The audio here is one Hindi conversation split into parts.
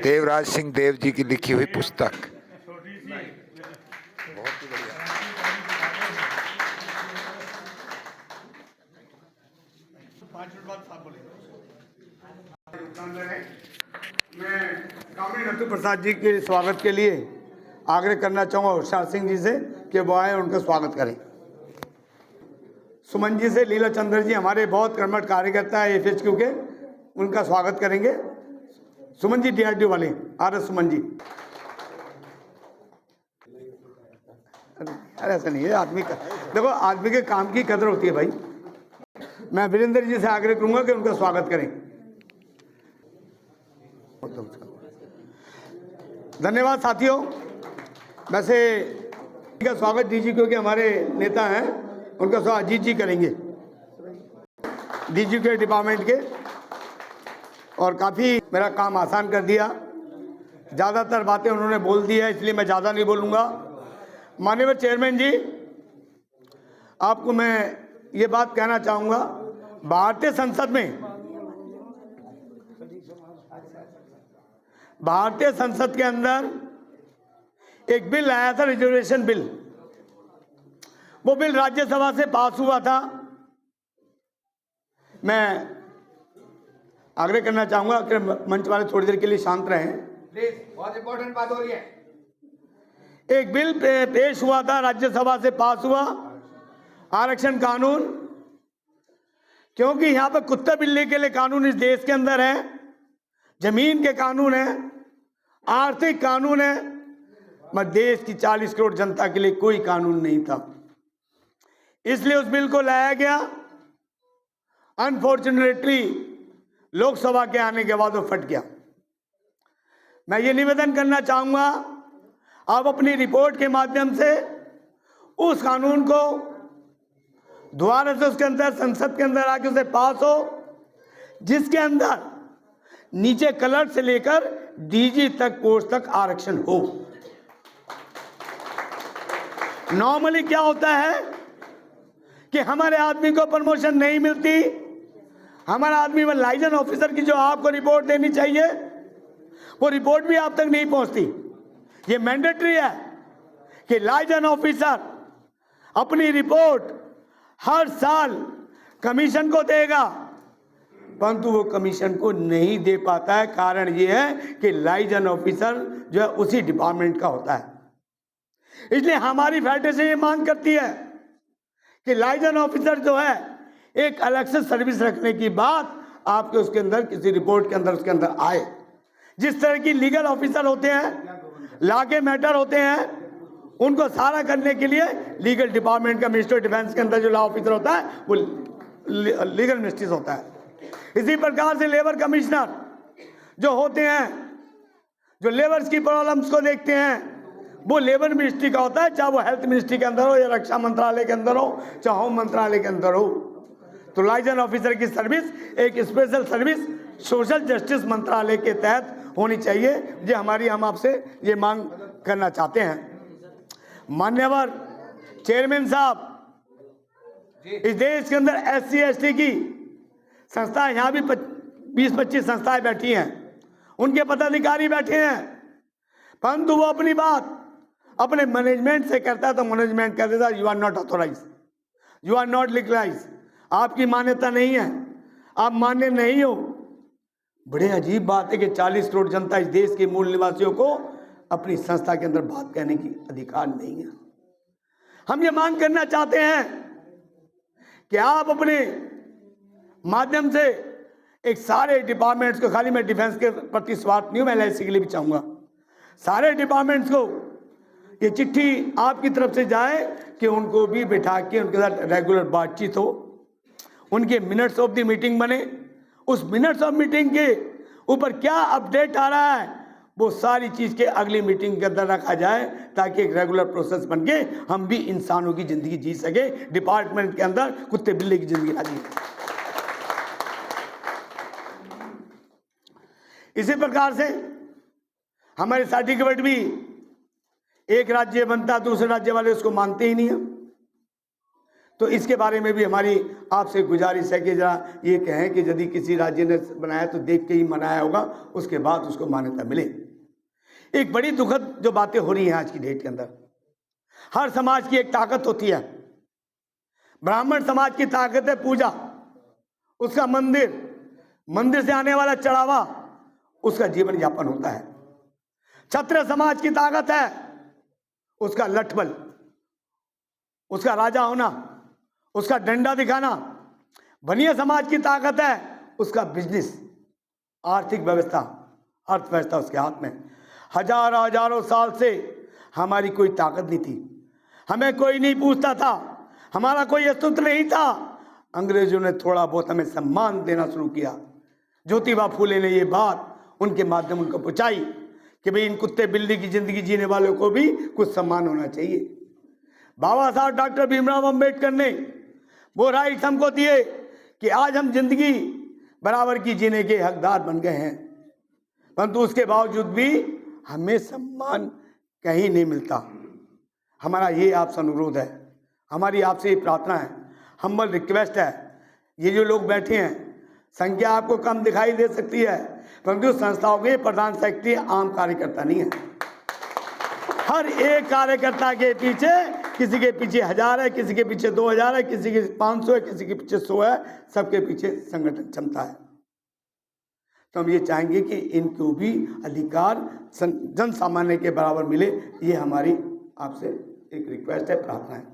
देवराज सिंह देव जी की लिखी हुई पुस्तक। बहुत ही बढ़िया। मैं कामरेड नथु प्रसाद जी के स्वागत के लिए आग्रह करना चाहूँगा होशियार सिंह जी से कि वो आए उनका स्वागत करें। सुमन जी से लीला चंद्र जी हमारे बहुत कर्मठ कार्यकर्ता है FHQ के, उनका स्वागत करेंगे। सुमन जी DRDO वाले RS सुमन जी। अरे ऐसा नहीं है, आदमी का देखो, आदमी के काम की कदर होती है भाई। मैं वीरेंद्र जी से आग्रह करूंगा कि उनका स्वागत करें। धन्यवाद साथियों। वैसे का स्वागत DGQ के हमारे नेता हैं, उनका स्वागत अजीत जी करेंगे, DGQ के डिपार्टमेंट के, और काफ़ी मेरा काम आसान कर दिया। ज़्यादातर बातें उन्होंने बोल दी है, इसलिए मैं ज़्यादा नहीं बोलूँगा। माननीय चेयरमैन जी, आपको मैं ये बात कहना चाहूँगा, भारतीय संसद के अंदर एक बिल आया था, रिजर्वेशन बिल। वो बिल राज्यसभा से पास हुआ था। मैं आग्रह करना चाहूंगा कि मंच वाले थोड़ी देर के लिए शांत रहें प्लीज, बहुत इंपॉर्टेंट बात हो रही है। एक बिल पेश हुआ था, राज्यसभा से पास हुआ, आरक्षण कानून। क्योंकि यहाँ पर कुत्ते बिल्ली के लिए कानून इस देश के अंदर है, जमीन के कानून है, आर्थिक कानून है, मगर देश की 40 करोड़ जनता के लिए कोई कानून नहीं था। इसलिए उस बिल को लाया गया। अनफॉर्चुनेटली लोकसभा के आने के बाद वो फट गया। मैं ये निवेदन करना चाहूंगा, आप अपनी रिपोर्ट के माध्यम से उस कानून को दोबारा से उसके अंदर संसद के अंदर आके उसे पास हो, जिसके अंदर नीचे कलर से लेकर DG तक पोस्ट तक आरक्षण हो। नॉर्मली क्या होता है कि हमारे आदमी को प्रमोशन नहीं मिलती, हमारा आदमी वो लाइजन ऑफिसर की जो आपको रिपोर्ट देनी चाहिए वो रिपोर्ट भी आप तक नहीं पहुंचती। ये मैंडेटरी है कि लाइजन ऑफिसर अपनी रिपोर्ट हर साल कमीशन को देगा, परंतु वो कमीशन को नहीं दे पाता है। कारण ये है कि लाइजन ऑफिसर जो है उसी डिपार्टमेंट का होता है। इसलिए हमारी फेडरेशन ये मांग करती है कि लाइजन ऑफिसर जो है एक अलग से सर्विस रखने की बात आपके उसके अंदर किसी रिपोर्ट के अंदर उसके अंदर आए। जिस तरह की लीगल ऑफिसर होते हैं, लॉ के मैटर होते हैं, उनको सारा करने के लिए लीगल डिपार्टमेंट का मिनिस्टर ऑफ डिफेंस के अंदर जो लॉ ऑफिसर होता है वो लीगल मिनिस्ट्रीज होता है। इसी प्रकार से लेबर कमिश्नर जो होते हैं, जो लेबर्स की प्रॉब्लम्स को देखते हैं, वो लेबर मिनिस्ट्री का होता है, चाहे वो हेल्थ मिनिस्ट्री के अंदर हो या रक्षा मंत्रालय के अंदर हो, चाहे होम मंत्रालय के अंदर हो। तो लाइजन ऑफिसर की सर्विस एक स्पेशल सर्विस सोशल जस्टिस मंत्रालय के तहत होनी चाहिए। ये हमारी, हम आपसे ये मांग करना चाहते हैं। मान्यवर चेयरमैन साहब, इस देश के अंदर SC ST की संस्थाएं, यहाँ भी 20-25 संस्थाएं बैठी हैं, उनके पदाधिकारी बैठे हैं, परंतु वो अपनी बात अपने मैनेजमेंट से करता है तो मैनेजमेंट कह देता you are not authorise, you are not legalise, आपकी मान्यता नहीं है, आप मान्य नहीं हो। बड़े अजीब बात है कि 40 करोड़ जनता इस देश के मूल निवासियों को अपनी संस्था के अंदर बात कहने की अधिकार नहीं है। हम ये मांग करना चाहते हैं कि आप अपने माध्यम से एक सारे डिपार्टमेंट्स को, खाली मैं डिफेंस के प्रति स्वार्थ नहीं हूँ, मैं LIC के लिए भी चाहूँगा, सारे डिपार्टमेंट्स को ये चिट्ठी आपकी तरफ से जाए कि उनको भी बिठा के उनके साथ रेगुलर बातचीत हो, उनके मिनट्स ऑफ द मीटिंग बने, उस मिनट्स ऑफ मीटिंग के ऊपर क्या अपडेट आ रहा है वो सारी चीज़ के अगली मीटिंग के अंदर रखा जाए, ताकि एक रेगुलर प्रोसेस बन के हम भी इंसानों की ज़िंदगी जी सके, डिपार्टमेंट के अंदर कुत्ते बिल्ली की ज़िंदगी ना जिए। इसी प्रकार से हमारे सर्टिफिकेट भी एक राज्य बनता दूसरे राज्य वाले उसको मानते ही नहीं है। तो इसके बारे में भी हमारी आपसे गुजारिश है कि जरा ये कहें कि यदि किसी राज्य ने बनाया तो देख के ही मनाया होगा, उसके बाद उसको मान्यता मिले। एक बड़ी दुखद जो बातें हो रही हैं आज की डेट के अंदर, हर समाज की एक ताकत होती है। ब्राह्मण समाज की ताकत है पूजा, उसका मंदिर, मंदिर से आने वाला चढ़ावा, उसका जीवन यापन होता है। क्षत्रिय समाज की ताकत है उसका लठबल, उसका राजा होना, उसका डंडा दिखाना। बनिया समाज की ताकत है उसका बिजनेस, आर्थिक व्यवस्था, अर्थव्यवस्था उसके हाथ में। हजारों हजारों साल से हमारी कोई ताकत नहीं थी, हमें कोई नहीं पूछता था, हमारा कोई अस्तित्व नहीं था। अंग्रेजों ने थोड़ा बहुत हमें सम्मान देना शुरू किया। ज्योतिबा फूले ने ये बात उनके माध्यम उनको पहुंचाई कि भाई इन कुत्ते बिल्ली की जिंदगी जीने वालों को भी कुछ सम्मान होना चाहिए। बाबा साहब डॉक्टर भीमराव अंबेडकर ने वो राइट्स हमको दिए कि आज हम जिंदगी बराबर की जीने के हकदार बन गए हैं, परंतु उसके बावजूद भी हमें सम्मान कहीं नहीं मिलता। हमारा ये आपसे अनुरोध है, हमारी आपसे ये प्रार्थना है, हम्बल रिक्वेस्ट है। ये जो लोग बैठे हैं, संख्या आपको कम दिखाई दे सकती है, परंतु संस्थाओं के प्रधान सेक्रेटरी आम कार्यकर्ता नहीं है। हर एक कार्यकर्ता के पीछे, किसी के पीछे 1000 है, किसी के पीछे 2000 है, किसी के 500 है, किसी के पीछे 100 है, सबके पीछे संगठन क्षमता है। तो हम ये चाहेंगे कि इनको भी अधिकार जन सामान्य के बराबर मिले। ये हमारी आपसे एक रिक्वेस्ट है, प्रार्थना है।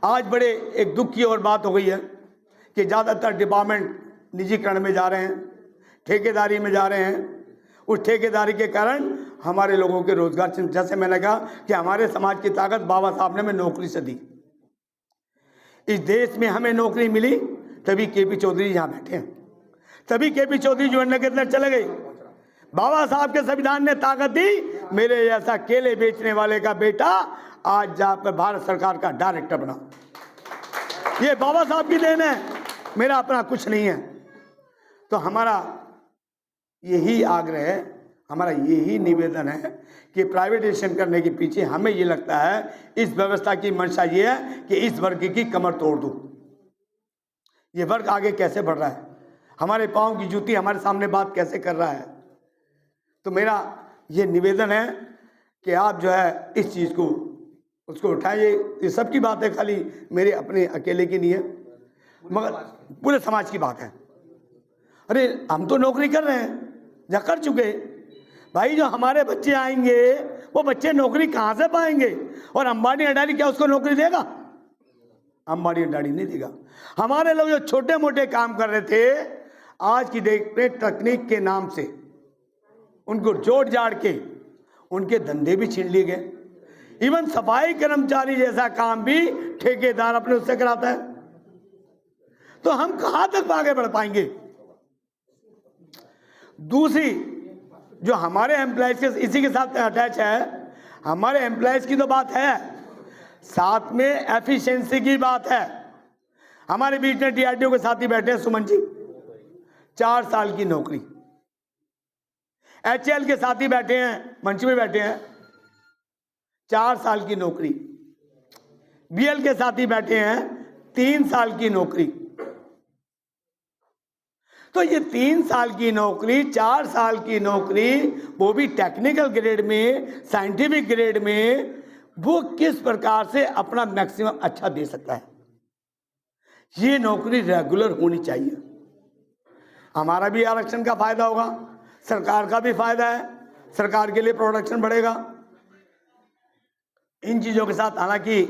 आज बड़े एक दुख की और बात हो गई है कि ज़्यादातर डिपार्टमेंट निजीकरण में जा रहे हैं, ठेकेदारी में जा रहे हैं। उस ठेकेदारी के कारण हमारे लोगों के रोजगार, जैसे मैंने कहा कि हमारे समाज की ताकत बाबा साहब ने हमें नौकरी से दी। इस देश में हमें नौकरी मिली तभी केपी चौधरी यहाँ बैठे हैं, तभी केपी चौधरी जुड़ने के अंदर चले गए। बाबा साहब के संविधान ने ताकत दी, मेरे जैसा केले बेचने वाले का बेटा आज जहाँ पर भारत सरकार का डायरेक्टर बना। ये बाबा साहब की देन है, मेरा अपना कुछ नहीं है। तो हमारा यही आग्रह है, हमारा यही निवेदन है कि प्राइवेटाइजेशन करने के पीछे हमें ये लगता है, इस व्यवस्था की मंशा ये है कि इस वर्ग की कमर तोड़ दो। ये वर्ग आगे कैसे बढ़ रहा है, हमारे पाँव की जूती हमारे सामने बात कैसे कर रहा है। तो मेरा ये निवेदन है कि आप जो है इस चीज़ को उसको उठाइए। ये सबकी बात है, खाली मेरे अपने अकेले की नहीं है, मगर पूरे समाज की बात है। अरे हम तो नौकरी कर रहे हैं या कर चुके भाई, जो हमारे बच्चे आएंगे वो बच्चे नौकरी कहाँ से पाएंगे? और अंबानी अडानी क्या उसको नौकरी देगा? अंबानी अडानी नहीं देगा। हमारे लोग जो छोटे मोटे काम कर रहे थे, आज की डेट में तकनीक के नाम से उनको जोड़ जाड़ के उनके धंधे भी छीन लिए गए। इवन सफाई कर्मचारी जैसा काम भी ठेकेदार अपने उससे कराता है। तो हम कहाँ तक आगे बढ़ पाएंगे? दूसरी जो हमारे एम्प्लॉयज के इसी के साथ अटैच है, हमारे एम्प्लॉयज की तो बात है, साथ में एफिशिएंसी की बात है। हमारे बीच में डीआरडीओ के साथी बैठे हैं सुमन जी, 4 साल की नौकरी। एचएल के साथी बैठे हैं, मंच में बैठे हैं, 4 साल की नौकरी। बीएल के साथी बैठे हैं, 3 साल की नौकरी। तो ये 3 साल की नौकरी, 4 साल की नौकरी, वो भी टेक्निकल ग्रेड में, साइंटिफिक ग्रेड में, वो किस प्रकार से अपना मैक्सिमम अच्छा दे सकता है? ये नौकरी रेगुलर होनी चाहिए। हमारा भी आरक्षण का फायदा होगा, सरकार का भी फायदा है, सरकार के लिए प्रोडक्शन बढ़ेगा। इन चीज़ों के साथ हालांकि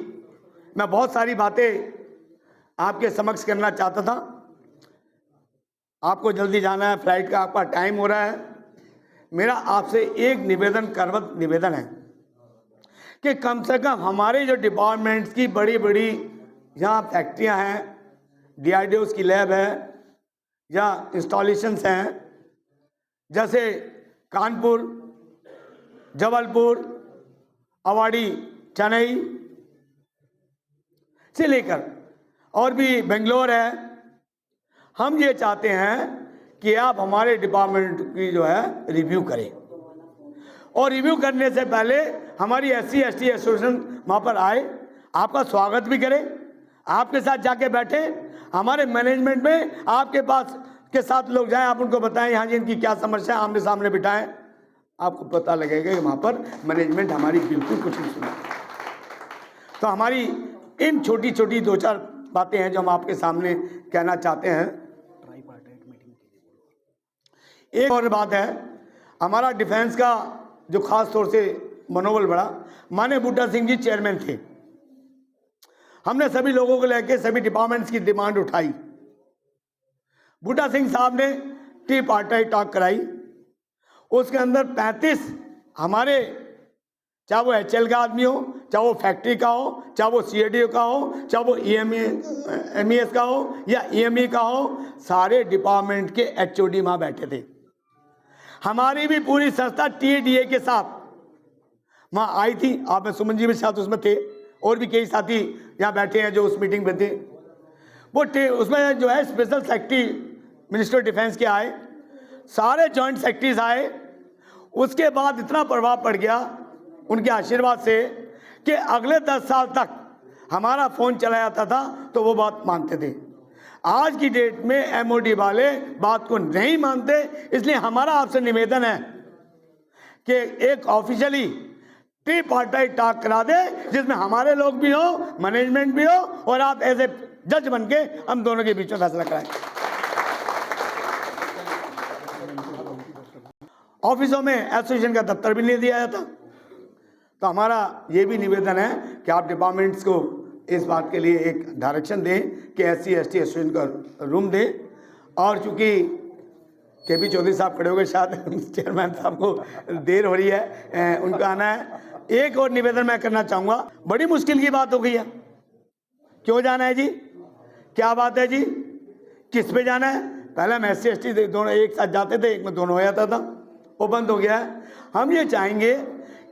मैं बहुत सारी बातें आपके समक्ष करना चाहता था, आपको जल्दी जाना है, फ्लाइट का आपका टाइम हो रहा है। मेरा आपसे एक निवेदन है कि कम से कम हमारे जो डिपार्टमेंट्स की बड़ी बड़ी यहाँ फैक्ट्रियाँ हैं, डीआरडीओ की लैब है या इंस्टॉलेशंस हैं, जैसे कानपुर, जबलपुर, अवाड़ी, चेन्नई से लेकर और भी बेंगलोर है, हम ये चाहते हैं कि आप हमारे डिपार्टमेंट की जो है रिव्यू करें, और रिव्यू करने से पहले हमारी SC ST एसोसिएशन वहाँ पर आए, आपका स्वागत भी करें, आपके साथ जाके बैठे, हमारे मैनेजमेंट में आपके पास के साथ लोग जाएं, आप उनको बताएं यहाँ जी इनकी क्या समस्या है, आमने सामने बिठाएं, आपको पता लगेगा कि वहाँ पर मैनेजमेंट हमारी बिल्कुल कुछ नहीं सुना। तो हमारी इन छोटी छोटी 2-4 बातें हैं जो हम आपके सामने कहना चाहते हैं। एक और बात है, हमारा डिफेंस का जो खास तौर से मनोबल बढ़ा, माननीय बूटा सिंह जी चेयरमैन थे, हमने सभी लोगों को लेकर सभी डिपार्टमेंट्स की डिमांड उठाई। बूटा सिंह साहब ने टी पार्टी टॉक कराई, उसके अंदर 35 हमारे, चाहे वो HL का आदमी हो, चाहे वो फैक्ट्री का हो, चाहे वो CADO का हो, चाहे वो MES का हो या EME का हो, सारे डिपार्टमेंट के HOD वहाँ बैठे थे। हमारी भी पूरी संस्था TDA के साथ वहाँ आई थी। आप में सुमन जी भी साथ उसमें थे और भी कई साथी यहाँ बैठे हैं जो उस मीटिंग में थे। वो उसमें जो है स्पेशल सेक्रेटरी मिनिस्टर डिफेंस के आए, सारे जॉइंट सेक्रेटरीज आए। उसके बाद इतना प्रभाव पड़ गया उनके आशीर्वाद से कि अगले 10 साल तक हमारा फ़ोन चला जाता था तो वो बात मानते थे। आज की डेट में MOD वाले बात को नहीं मानते, इसलिए हमारा आपसे निवेदन है कि एक ऑफिशियली टी पार्टी टॉक करा दे जिसमें हमारे लोग भी हो, मैनेजमेंट भी हो और आप एज ए जज बन के हम दोनों के बीच में फैसला कराएं। ऑफिसों में एसोसिएशन का दफ्तर भी नहीं दिया जाता। तो हमारा ये भी निवेदन है कि आप डिपार्टमेंट्स को इस बात के लिए एक डायरेक्शन दें कि SC ST एसोसिएशन का रूम दें। और चूँकि KP चौधरी साहब खड़े हो गए, शायद चेयरमैन साहब को देर हो रही है, उनका आना है। एक और निवेदन मैं करना चाहूँगा, बड़ी मुश्किल की बात हो गई है। क्यों जाना है जी, क्या बात है जी, किस पे जाना है? पहले हम SC ST दोनों एक साथ जाते थे, एक में दोनों हो जाता था, वो बंद हो गया है। हम ये चाहेंगे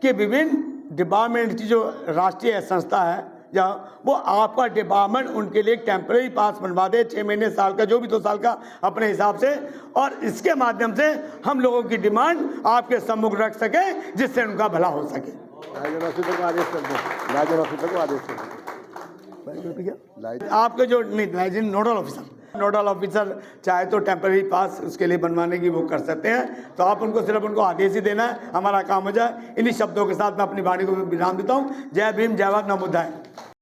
कि विभिन्न डिपार्टमेंट की जो राष्ट्रीय संस्था है जहाँ, वो आपका डिपार्टमेंट उनके लिए एक टेम्परेरी पास बनवा दे, 6 महीने, साल का, जो भी 2 साल का अपने हिसाब से, और इसके माध्यम से हम लोगों की डिमांड आपके सम्मुख रख सके जिससे उनका भला हो सके। लाइजन ऑफिसर को आदेश कर दो, लाइजन ऑफिसर को आदेश कर दो। आपके जो नहीं नोडल ऑफिसर चाहे तो टेम्परेरी पास उसके लिए बनवाने की वो कर सकते हैं। तो आप उनको सिर्फ उनको आदेश ही देना है, हमारा काम हो जाए। इन्हीं शब्दों के साथ मैं अपनी वाणी को विराम देता हूँ। जय भीम, जय भारत, नमो बुद्धाय।